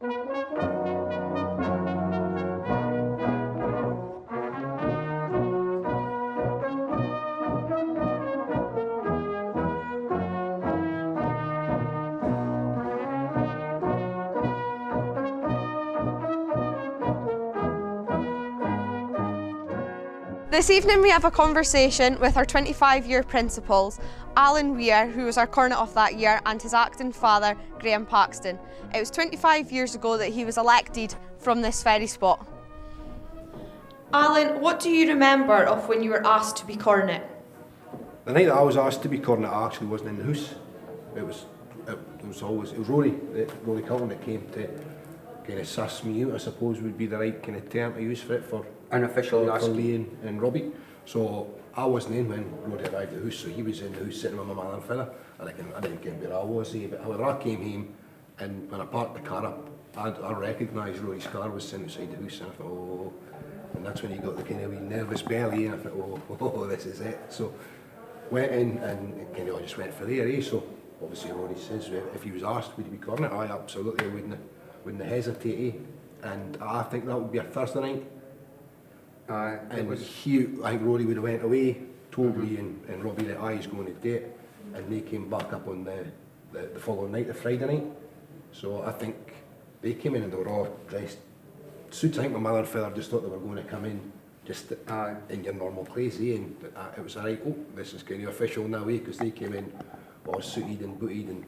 This evening we have a conversation with our 25-year principals, Alan Weir, who was our cornet of that year, and his acting father, Graeme Paxton. It was 25 years ago that he was elected from this very spot. Alan, what do you remember of when you were asked to be cornet? The night that I was asked to be cornet, I actually wasn't in the house. It was Rory Cullen that came to kind of suss me out, I suppose would be the right kind of term to use for it, for unofficially for Lee and Robbie. So I wasn't in when Rory arrived at the house, so he was in the house sitting with my mother and father, and I didn't get where I was, but however I came home, and when I parked the car up, I recognised Rory's car was sitting outside the house, and I thought, oh, and that's when he got the kind of wee nervous belly, and I thought, oh, this is it. So went in, and it kind of just went for there, So obviously Rory says, if he was asked, would he be cornet? I absolutely wouldn't hesitate, and I think that would be a Thursday night. And I think Rory would have went away, told Lee and Robbie that I was going to do it, and they came back up on the following night, the Friday night. So I think they came in and they were all dressed suits. I think my mother and father just thought they were going to come in just in your normal place, and it was alright, oh, this is kind of official now, because they came in all suited and booted, and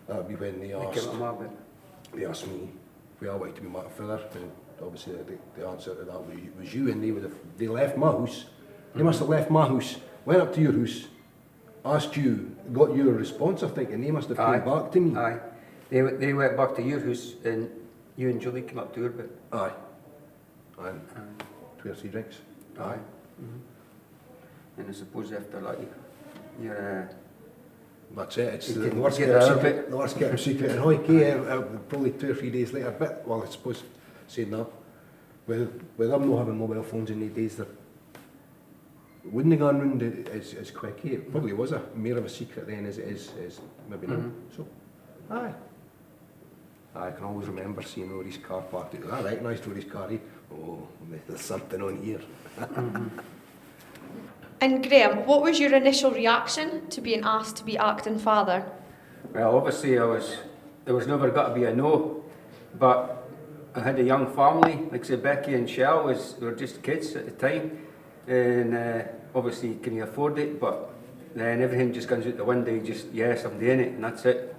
that would be when they asked me if I wanted to be my father, and obviously the answer to that was you, and they left my house. They must have left my house, went up to your house, asked you, got your response, I think, and they must have come back to me. Aye. They went back to your house, and you and Julie came up to her, but... Aye. And 2 or 3 drinks. Aye. And I suppose after that, you're... That's it, it's the worst kept secret in hockey, probably 2 or 3 days later, but, well, I suppose, saying that, with them not having mobile phones in the days, that wouldn't have gone round as quick. It probably was more of a secret then as it is maybe now. So, aye. I can always remember seeing Rory's car parked. I recognised Rory's car. Oh, there's something on here. And Graeme, what was your initial reaction to being asked to be acting father? Well, obviously there was never got to be a no, but I had a young family, like say Becky and Shell were just kids at the time, and obviously can you afford it, but then everything just comes out the window, you just, yes, I'm doing it, and that's it.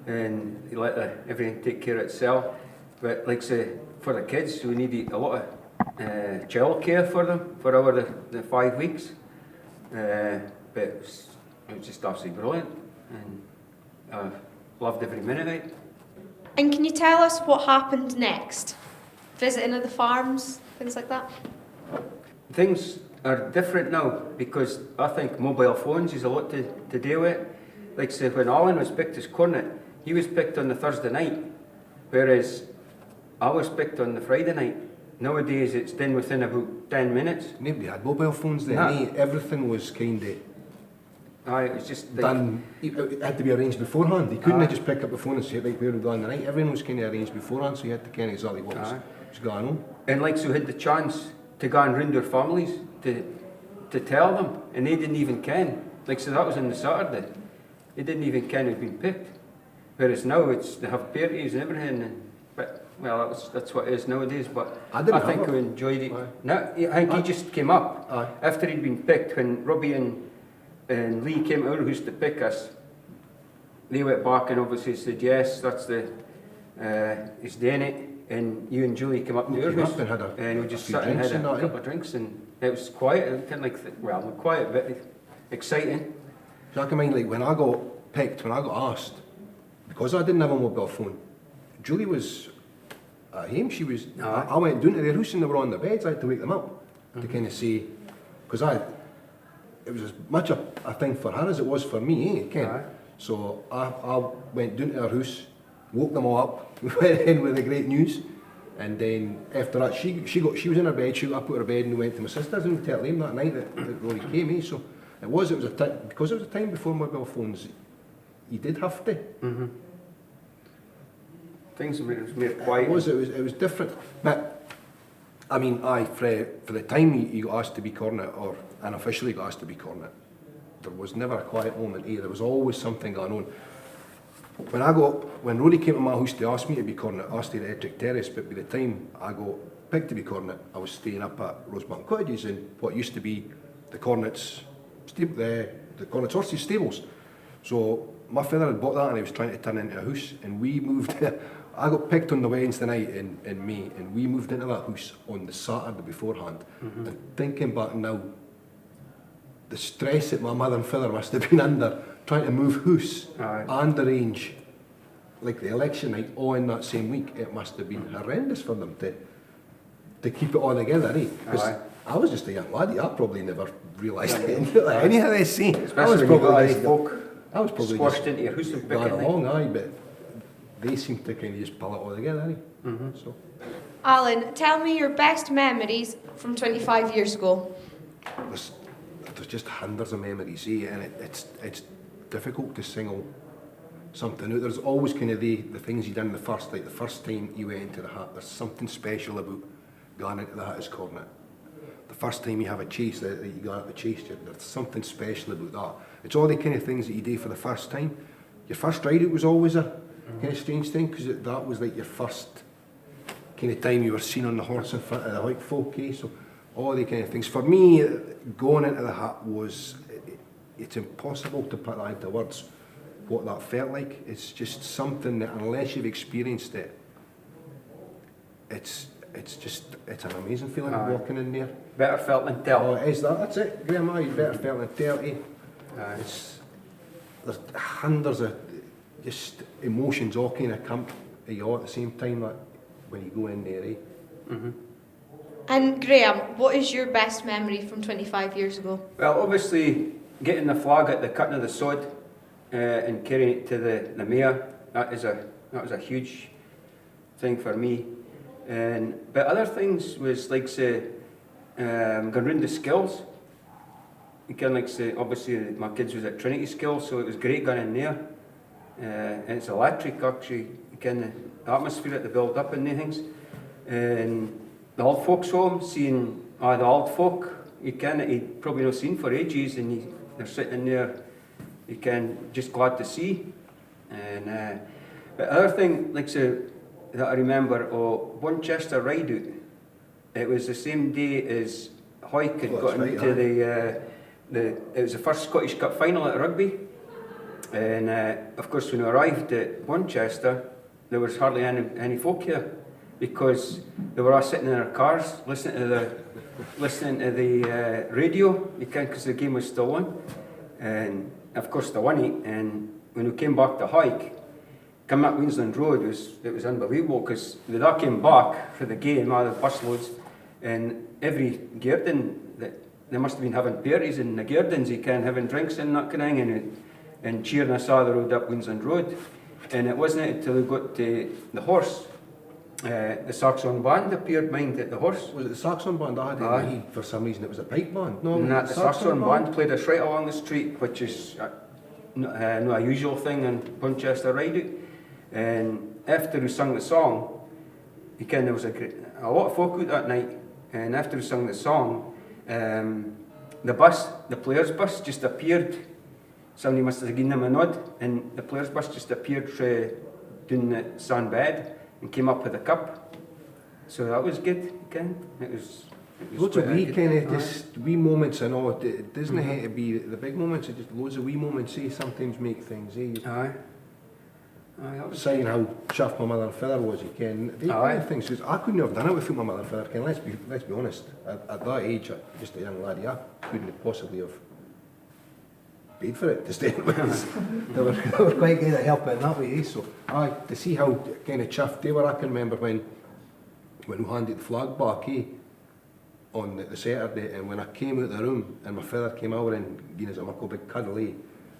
And you let everything take care of itself. But like say, for the kids, we needed a lot of child care for them for over the 5 weeks. But it was just absolutely brilliant, and I loved every minute of it. And can you tell us what happened next? Visiting of the farms, things like that? Things are different now, because I think mobile phones is a lot to deal with. Like say, when Alan was picked as cornet, he was picked on the Thursday night, whereas I was picked on the Friday night. Nowadays it's done within about 10 minutes. Nobody had mobile phones then, everything was kind of it was just like, done, it had to be arranged beforehand. You couldn't just pick up the phone and say, like, where are we going tonight? Everything was kind of arranged beforehand, so you had to kind of exactly what was going on. And like, so we had the chance to go and round their families to tell them, and they didn't even ken. Like, so that was on the Saturday. They didn't even ken who'd been picked. Whereas now they have parties and everything, but well, that's what it is nowadays. But I think we enjoyed it. No, I think he just came up after he'd been picked. When Robbie and Lee came to our house to pick us, they went back and obviously said yes, that's he's doing it. And you and Julie came up to our house, and we just sat and had a couple of drinks, and it was quiet. It kind of like quiet, but exciting. So I can mind, like, when I got picked, when I got asked, because I didn't have a mobile phone, Julie was at home. She was. I went down to their house and they were on their beds. I had to wake them up to kind of say, because it was as much a thing for her as it was for me, Ken. So I went down to her house, woke them all up, went in with the great news, and then after that she was in her bed. I put her to bed and went to my sister's and tell them that night that Rory came. So it was a time, because it was a time before mobile phones. You did have to. things were more quiet. It was different. But, I mean, for the time you got asked to be Cornet, or unofficially got asked to be Cornet, there was never a quiet moment either. There was always something going on. When Rory came to my house to ask me to be Cornet, I asked at Ettrick Terrace, but by the time I got picked to be Cornet, I was staying up at Rosebank Cottages in what used to be the Cornet's horses stables. So my father had bought that and he was trying to turn it into a house, and we moved. I got picked on the Wednesday night in May, and we moved into that house on the Saturday beforehand. And thinking back now, the stress that my mother and father must have been under trying to move house and arrange like the election night all in that same week, it must have been horrendous for them to keep it all together, eh? Because I was just a young laddie, I probably never realised any of this, see. Especially when you got folk I was probably squashed just into your house and going picking along, but they seem to kind of just pull it all together, eh? So. Alan, tell me your best memories from 25 years ago. There's just hundreds of memories, eh? And it's difficult to single something out. There's always kind of the things you done the first time you went into the hat. There's something special about going into the hat as Cornet. The first time you have a chase, that you go out the chase, there's something special about that. It's all the kind of things that you do for the first time. Your first ride out was always a kind of strange thing, because that was like your first kind of time you were seen on the horse in front of the white folk, eh? So all the kind of things. For me, going into the hat was, it's impossible to put that into words, what that felt like. It's just something that unless you've experienced it, it's an amazing feeling walking in there. Better felt than tell. Oh, it is that, that's it, Graeme, you better felt than tell, eh? There's hundreds of just emotions all kind of come to you all at the same time, like, when you go in there, eh? And Graeme, what is your best memory from 25 years ago? Well, obviously, getting the flag at the cutting of the sod and carrying it to the mayor, that was a huge thing for me. But other things was like, say, going round the skills. You can, like, say, obviously my kids was at Trinity Skills, so it was great going in there. And it's electric, actually. You can, the atmosphere that they build up and things. And the old folks home, seeing the old folk, you can, that you'd probably not seen for ages, and they're sitting there, you can, just glad to see. And but other thing, like, so, that I remember, Winchester ride out. It was the same day as Hoyk had got into it was the first Scottish Cup final at rugby. And of course, when we arrived at Winchester, there was hardly any folk here, because they were all sitting in their cars listening to the radio, because the game was still on. And of course, they won it. And when we came back to Hoyk, coming up Queensland Road, it was unbelievable, because they all came back for the game, all the busloads, and every Gearden, they must have been having parties in the Geardens, you can, having drinks and that kind of thing, and cheering us all the road up Queensland Road. And it wasn't until we got to the horse, the saxophone band appeared behind at the horse. Was it the saxophone band? I had it in my head. For some reason it was a pipe band. No, and the saxophone band played us right along the street, which is not a usual thing in Winchester Ride Out. And after we sung the song, you can, there was a lot of folk out that night, and after we sung the song, the players' bus just appeared. Somebody must have given them a nod, and the players' bus just appeared down the sandbed and came up with a cup. So that was good, again. It was loads of wee kind of just wee moments, and all. It doesn't have to be the big moments. It's just loads of wee moments. Sometimes make things. Saying how chuffed my mother and father was, you can. They kind of things. I couldn't have done it without my mother and father. Let's be honest. At that age, just a young laddie, I couldn't have possibly have paid for it to stay with us. They were quite good at helping in that way. So to see how kind of chuffed they were, I can remember when we handed the flag back on the Saturday, and when I came out of the room and my father came over and gave us a muckle big cuddle,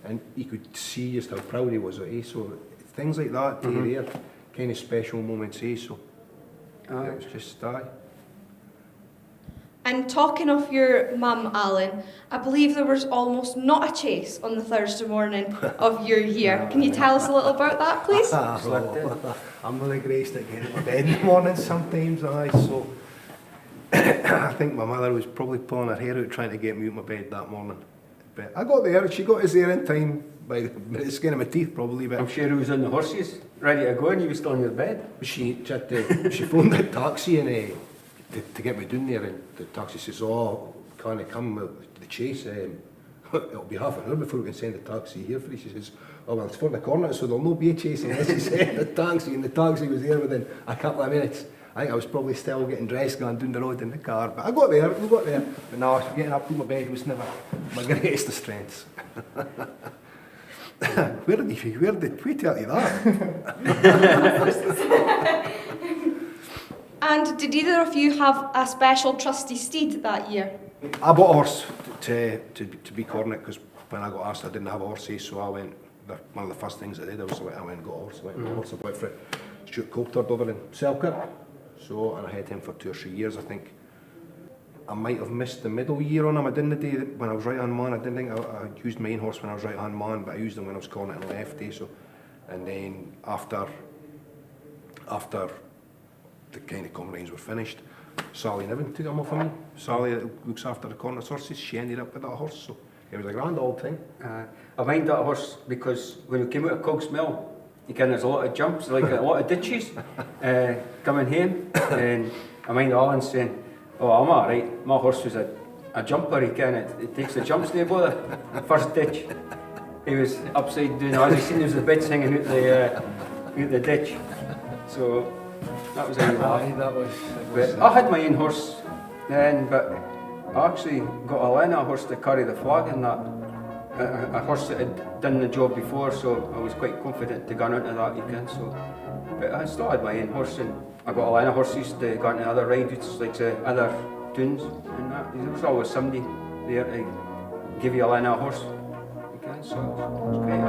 and you could see just how proud he was of it. So things like that, there, kind of special moments, so it was just And talking of your mum, Alan, I believe there was almost not a chase on the Thursday morning of your year. Can you tell us a little about that, please? I'm not the greatest at getting out of bed in the morning sometimes, so I think my mother was probably pulling her hair out trying to get me out of my bed that morning. But I got there, she got us there in time by the skin of my teeth probably. But I'm sure he was on the horses, ready to go, and you were still in your bed. she phoned the taxi and to get me down there, and the taxi says, "Oh, can I come with the chase? It'll be half an hour before we can send the taxi here for you." She says, "Oh well, it's for the Cornet, so there'll no be a chase unless you send the taxi." And the taxi was there within a couple of minutes. I think I was probably still getting dressed going down the road in the car, but we got there. But no, getting up from my bed was never my greatest of strengths. Where did we tell you that? And did either of you have a special trusty steed that year? I bought a horse to be Cornet, because when I got asked I didn't have a horse, so I went, one of the first things I did, I went and got a horse. I went and got a horse. I bought it for Stuart Coulthard over in Selkirk. So, and I had him for 2 or 3 years, I think. I might have missed the middle year on him. I didn't the day when I was right-hand man. I didn't think I used my own horse when I was right-hand man, but I used him when I was Cornet and lefty. So, and then after the kind of combines were finished, Sally Niven took him off of me. Sally that looks after the Cornet's horses, she ended up with that horse. So it was a grand old thing. I mind that horse because when we came out of Cogs Mill, there's a lot of jumps, like a lot of ditches coming home, and I mind Alan saying, "Oh, I'm alright, my horse was a jumper, it takes the jumps to go the first ditch." He was upside down, as he seen there was the bits hanging out the ditch, so that was a laugh. I had my own horse then, but I actually got a Lena horse to carry the flag in that. A horse that had done the job before, so I was quite confident to go into that weekend. So, but I still had my own horse, and I got a line of horses to go into other rides, like the other tunes and that. There was always somebody there to give you a line of horse. Okay, so it was great.